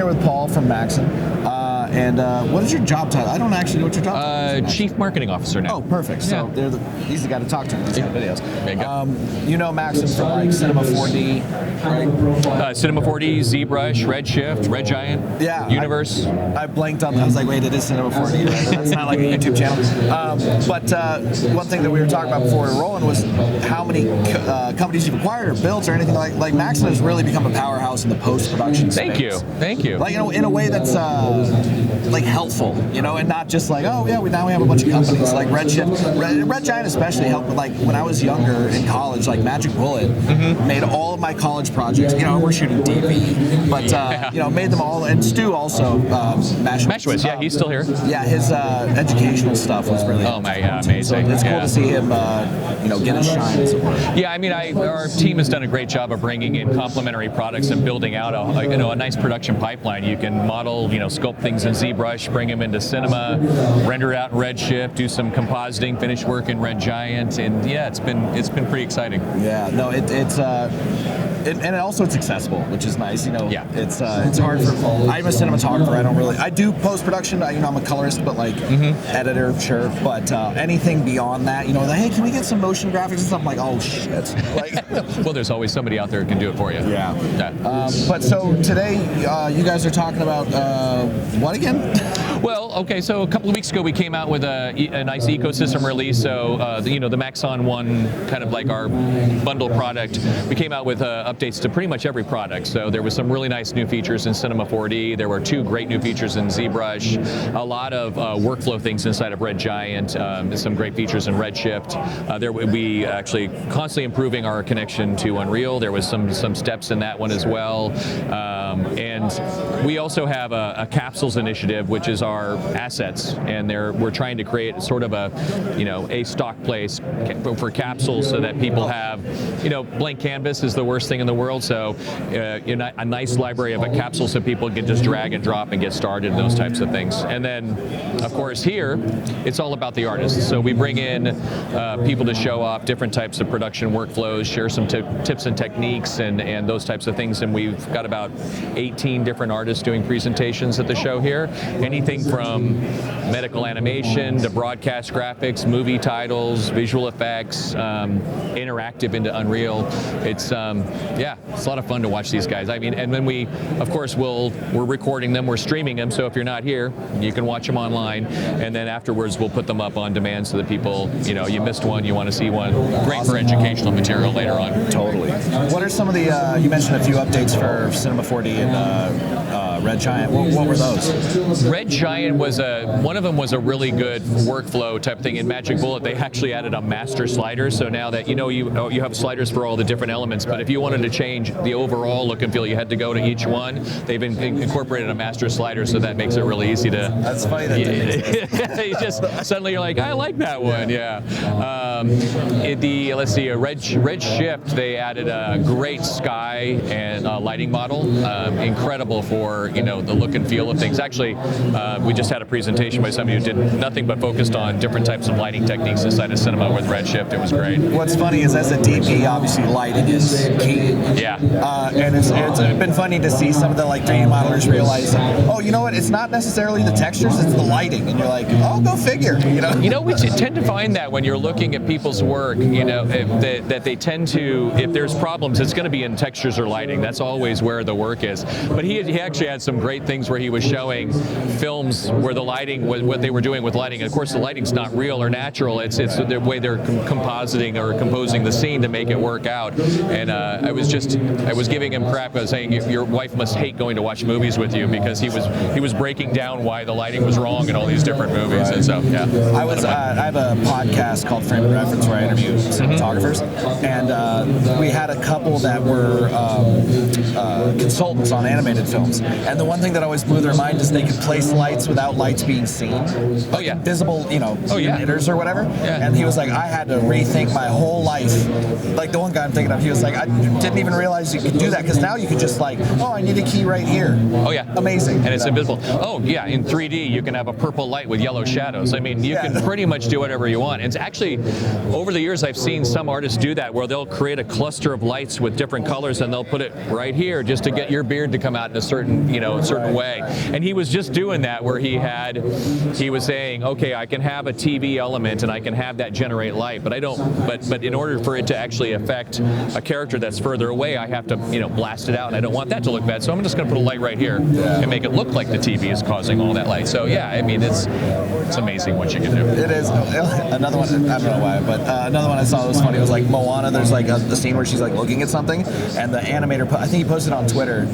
here with Paul from Maxon. And what is your job title? I don't actually know what your job title is. Chief Marketing Officer now. Oh, perfect. So he's the guy to talk to in these kind of videos. There you go. You know Maxon from like Cinema 4D, right? Cinema 4D, ZBrush, Redshift, Red Giant, Universe. I blanked on that. I was like, wait, it is Cinema 4D, right? That's not like a YouTube channel. But one thing that we were talking about before we were rolling was how many companies you've acquired or built or anything like Maxon has really become a powerhouse in the post-production space. Thank you. Like, in a way that's like helpful, and not just like, oh yeah, now we have a bunch of companies like Redshift, Red Giant especially helped. With, like when I was younger in college, like Magic Bullet made all of my college projects. We're shooting DV, but made them all. And Stu also Mashwitz, yeah, he's still here. Yeah, his educational stuff was really amazing. So it's cool to see him, get his shine, as it were. Yeah, I mean, our team has done a great job of bringing in complementary products and building out a nice production pipeline. You can model, sculpt things in ZBrush, bring them into Cinema, render it out in Redshift, do some compositing, finish work in Red Giant, and yeah, it's been pretty exciting. Yeah, no, and also it's accessible, which is nice. It's hard for. I'm a cinematographer. I do post production. I'm a colorist, but like editor, sure. But anything beyond that, like, hey, can we get some motion graphics and stuff? I'm like, oh shit. Like, well, there's always somebody out there who can do it for you. Yeah. But so today, you guys are talking about what again? Well, okay, so a couple of weeks ago we came out with a nice ecosystem release. So the Maxon one, kind of like our bundle product, we came out with updates to pretty much every product. So there was some really nice new features in Cinema 4D. There were 2 great new features in ZBrush. A lot of workflow things inside of Red Giant. Some great features in Redshift. We actually constantly improving our connection to Unreal. There was some steps in that one as well. And we also have a capsules initiative, which is our assets, and we're trying to create sort of a stock place for capsules so that people have, blank canvas is the worst thing in the world, so a nice library of a capsule so people can just drag and drop and get started, those types of things. And then, of course, here, it's all about the artists. So we bring in people to show off different types of production workflows, share some tips and techniques and those types of things, and we've got about 18 different artists doing presentations at the show here. Anything from medical animation to broadcast graphics, movie titles, visual effects, interactive into Unreal. It's a lot of fun to watch these guys. I mean, and then we, of course, we're recording them, we're streaming them, so if you're not here, you can watch them online, and then afterwards we'll put them up on demand so that people, you missed one, you want to see one. Great for educational material later on. Totally. What are some of the, you mentioned a few updates for Cinema 4D and Red Giant. What were those? Red Giant was one of them was a really good workflow type thing. In Magic Bullet, they actually added a master slider, so now that you have sliders for all the different elements, but if you wanted to change the overall look and feel, you had to go to each one. They've incorporated a master slider, so that makes it really easy to. That's funny. That you just suddenly you're like, I like that one. Yeah. Let's see, Redshift, they added a great sky and lighting model, incredible for the look and feel of things. Actually, we just had a presentation by somebody who did nothing but focused on different types of lighting techniques inside of Cinema with Redshift. It was great. What's funny is, as a DP, obviously lighting is key. Yeah. And it's been funny to see some of the 3D modelers realize, oh, you know what? It's not necessarily the textures; it's the lighting. And you're like, oh, go figure. We tend to find that when you're looking at people's work, that they tend to, if there's problems, it's going to be in textures or lighting. That's always where the work is. But he actually had some great things where he was showing films where the lighting, what they were doing with lighting. And of course, the lighting's not real or natural. It's the way they're compositing or composing the scene to make it work out. And I was giving him crap. I was saying, your wife must hate going to watch movies with you, because he was breaking down why the lighting was wrong in all these different movies. Right. And so, yeah. I have a podcast called Frame and Reference where I interview cinematographers, and we had a couple that were consultants on animated films. And the one thing that always blew their mind is they could place lights without lights being seen. Oh yeah. Visible, emitters or whatever. Yeah. And he was like, I had to rethink my whole life. Like the one guy I'm thinking of, he was like, I didn't even realize you could do that, because now you could just I need a key right here. Oh yeah. Amazing. And it's invisible. Oh yeah, in 3D you can have a purple light with yellow shadows. I mean, you can pretty much do whatever you want. And it's actually, over the years I've seen some artists do that, where they'll create a cluster of lights with different colors and they'll put it right here just to get your beard to come out in a certain a certain way. And he was just doing that where he was saying, okay, I can have a TV element and I can have that generate light, but but in order for it to actually affect a character that's further away, I have to blast it out, and I don't want that to look bad. So I'm just going to put a light right here and make it look like the TV is causing all that light. So yeah, I mean it's amazing what you can do. It is. Another one, I don't know why, but another one I saw that was funny was like Moana. There's like a scene where she's like looking at something, and the animator, I think he posted on Twitter,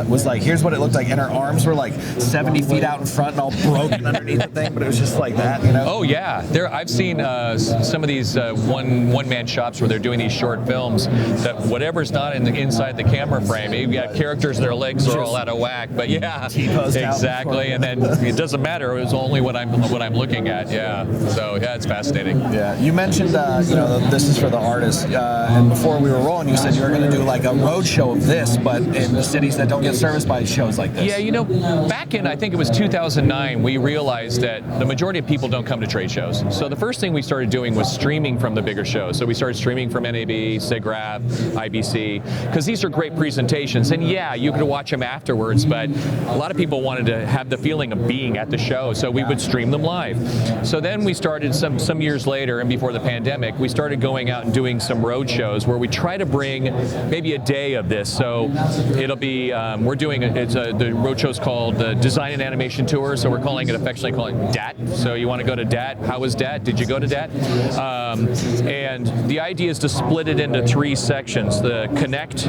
was like, here's what it looked like, and her arms were like 70 feet out in front and all broken underneath the thing, but it was just like that, Oh yeah, I've seen some of these one-man shops where they're doing these short films that whatever's not inside the camera frame, you've got characters, their legs are all out of whack, but yeah, exactly, and then it doesn't matter, it's only what I'm looking at, yeah. So yeah, it's fascinating. Yeah, you mentioned this is for the artists, and before we were rolling, you said you were going to do like a road show of this, but in the cities that don't get serviced by shows like this. Yeah, back in I think it was 2009, we realized that the majority of people don't come to trade shows. So the first thing we started doing was streaming from the bigger shows. So we started streaming from NAB, SIGGRAPH, IBC, because these are great presentations. And yeah, you could watch them afterwards, but a lot of people wanted to have the feeling of being at the show, so we would stream them live. So then we started some years later, and before the pandemic, we started going out and doing some road shows where we try to bring maybe a day of this. So it'll be we're doing the road show's called the Design and Animation Tour. So we're affectionately calling it DAT. So you want to go to DAT? How was DAT? Did you go to DAT? And the idea is to split it into 3 sections: the connect,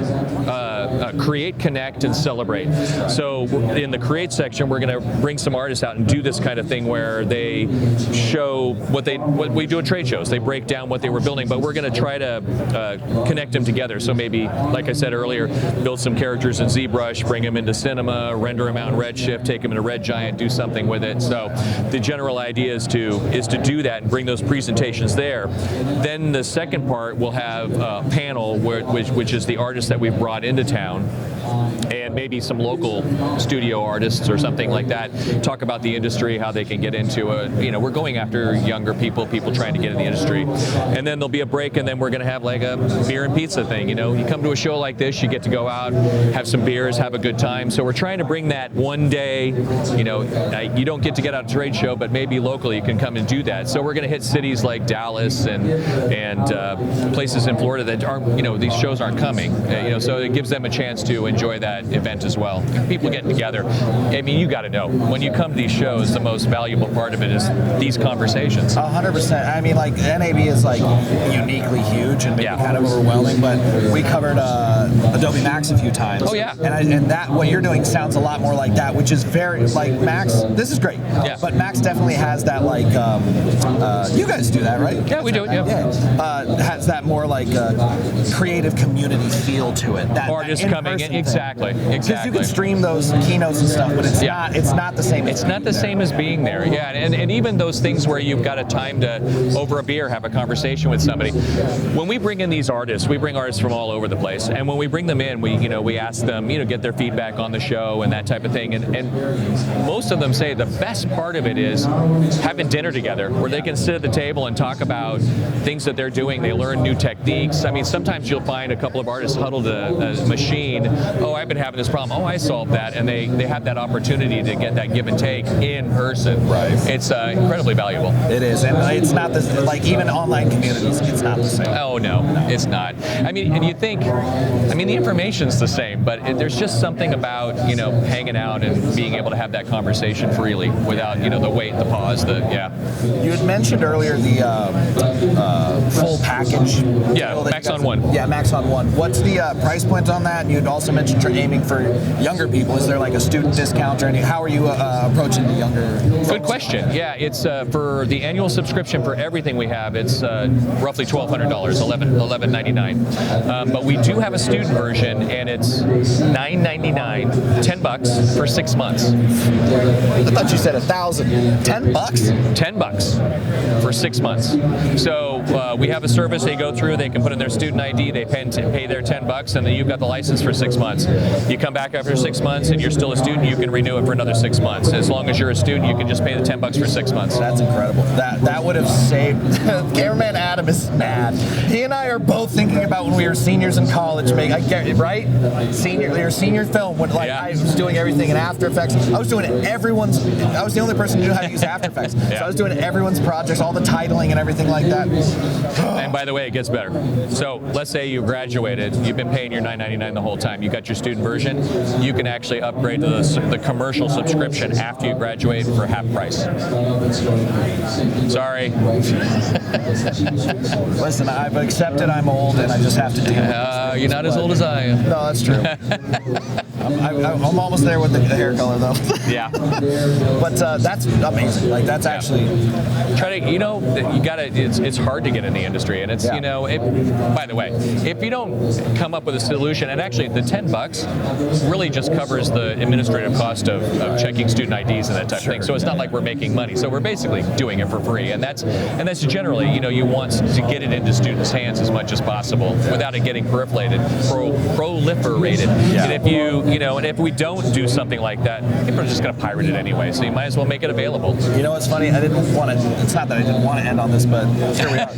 create, connect, and celebrate. So in the create section, we're going to bring some artists out and do this kind of thing where they show what we do at trade shows. They break down what they were building, but we're going to try to connect them together. So maybe, like I said earlier, build some characters in ZBrush, bring them into Cinema, render them out in Redshift, take them into Red Giant, do something with it. So the general idea is to do that and bring those presentations there. Then the second part will have a panel which is the artists that we've brought into town, and maybe some local studio artists or something like that, talk about the industry, how they can get into it. We're going after younger people trying to get in the industry. And then there'll be a break, and then we're going to have like a beer and pizza thing. You come to a show like this, you get to go out, have some beers, have a good time. So we're trying to bring that one day, you don't get to get out a trade show, but maybe locally you can come and do that. So we're going to hit cities like Dallas and places in Florida that aren't, these shows aren't coming. So it gives them a chance to enjoy that event as well. People getting together. I mean, you got to know, when you come to these shows, the most valuable part of it is these conversations. 100%. I mean, like, NAB is like uniquely huge and maybe kind of overwhelming, but we covered Adobe Max a few times. Oh yeah. And that what you're doing sounds a lot more like that, which is very like Max. This is great. Yeah. But Max definitely has that like. You guys do that, right? Yeah, we do it. Yeah. Has that more like creative community feel to it. That artists coming in. Exactly. Because you can stream those keynotes and stuff, but it's not. It's not the same. It's not the same as being there. Yeah, and even those things where you've got a time to over a beer have a conversation with somebody. When we bring in these artists, we bring artists from all over the place, and when we bring them in, we ask them, get their feedback on the show and that type of thing, and most of them say the best part of it is having dinner together, where they can sit at the table and talk about things that they're doing. They learn new techniques. I mean, sometimes you'll find a couple of artists huddled at a machine. Oh, I've been having this problem. Oh, I solved that, and they have that opportunity to get that give and take in person. Right. It's incredibly valuable. It is, and it's not like even online communities. It's not the same. Oh no, it's not. I mean, and you think, the information's the same, but there's just something about hanging out and being able to have that conversation freely without the wait, the pause, You had mentioned earlier the full package. Yeah, Maxon 1. Yeah, Maxon 1. What's the price point on that? And you'd also mentioned you're aiming for younger people. Is there like a student discount or anything? How are you approaching the younger folks? Good question. Yeah, it's for the annual subscription for everything we have, it's roughly $1,200, $11.99. But we do have a student version, and it's $9.99, $10 for 6 months. I thought you said $1,000. $10? $10 for 6 months. So we have a service they go through. They can put in their student ID. They pay their $10, and then you've got the license for 6 months. You come back after 6 months, and you're still a student. You can renew it for another 6 months. As long as you're a student, you can just pay the $10 for 6 months. That's incredible. That would have saved. Cameraman Adam is mad. He and I are both thinking about when we were seniors in college. I get it, right? Your senior film when I was doing everything in After Effects. I was doing everyone's. I was the only person who knew how to use After Effects. So I was doing everyone's projects, all the titling and everything like that. And by the way, it gets better. So let's say you graduated. You've been paying your $9.99 the whole time. You got your student version. You can actually upgrade to the commercial subscription after you graduate for half price. Sorry. Listen, I've accepted I'm old and I just have to deal with this. You're not as old as I am. No, that's true. I'm almost there with the hair color though. Yeah. But that's amazing. Like that's actually. Try to, you gotta. It's hard to get in the industry, and it's by the way, if you don't come up with a solution, and actually the $10 really just covers the administrative cost of checking student IDs and that type of thing. So it's not like we're making money. So we're basically doing it for free, and that's generally, you want to get it into students' hands as much as possible without it getting proliferated. Yeah. And if and if we don't do something like that, people are just going to pirate it anyway. So you might as well make it available. You know what's funny? I didn't want to. It's not that I didn't want to end on this, but here we are.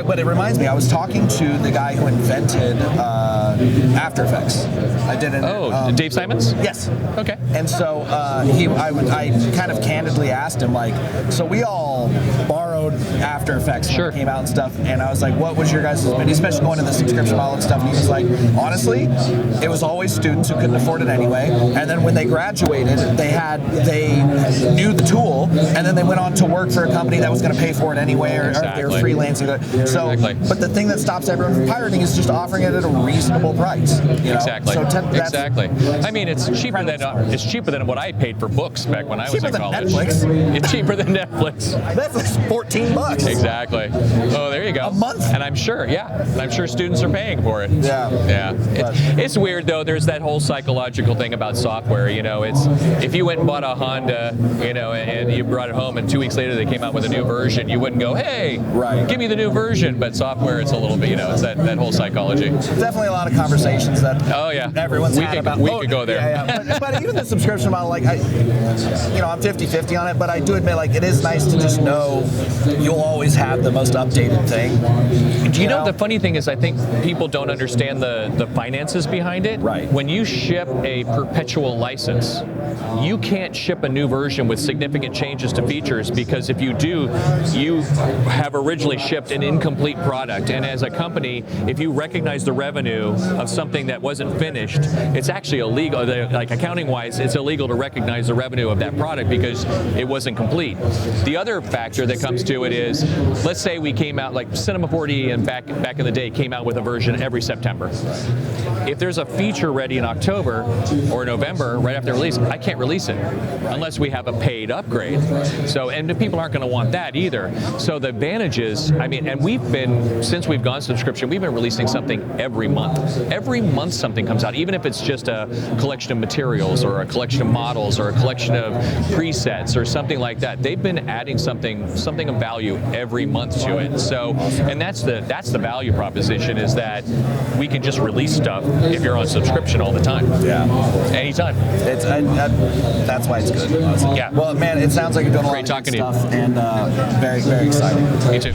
But it reminds me. I was talking to the guy who invented After Effects. I did an. Dave Simons? Yes. Okay. And so I kind of candidly asked him, like, so we all borrowed After Effects when it came out and stuff, and I was like, what was your guys' opinion, especially going to the subscription model and stuff? And he was like, honestly, it was always students who couldn't afford it anyway, and then when they graduated, they knew the tool, and then they went on to work for a company that was going to pay for it anyway, or they were freelancing. So, but the thing that stops everyone from pirating is just offering it at a reasonable price. Exactly. So exactly. I mean, it's cheaper than what I paid for books back when I was in college. Netflix. It's cheaper than Netflix. Netflix, $14. Exactly. Oh, there you go. A month. And I'm sure students are paying for it. Yeah. It's weird though. There's that whole psychological thing about software. It's if you went and bought a Honda, and you brought it home, and 2 weeks later they came out with a new version, you wouldn't go, hey, give me the new version. But software, it's a little bit, it's that whole psychology. Definitely a lot of conversations that everyone's had about. We could go there. Yeah. But even the subscription model, like I'm 50-50 on it, but I do admit, like, it is nice to just know you'll always have the most updated thing. You know, the funny thing is, I think people don't understand the finances behind it. Right. When you ship a perpetual license, you can't ship a new version with significant changes to features, because if you do, you have originally shipped an incomplete product. And as a company, if you recognize the revenue of something that wasn't finished, it's actually illegal, like accounting-wise, it's illegal to recognize the revenue of that product because it wasn't complete. The other factor that comes to it is, let's say we came out, like Cinema 4D and back in the day came out with a version every September. If there's a feature ready in October or November, right after release, I can't release it unless we have a paid upgrade. So, and the people aren't going to want that either. So the advantage is, and since we've gone subscription, we've been releasing something every month. Every month something comes out, even if it's just a collection of materials or a collection of models or a collection of presets or something like that. They've been adding something of value every month to it. So, and that's the value proposition, is that we can just release stuff if you're on subscription all the time. Yeah. Anytime. That's why it's good. Honestly. Yeah. Well, man, it sounds like you're doing a lot of good stuff, and very, very exciting. Me too.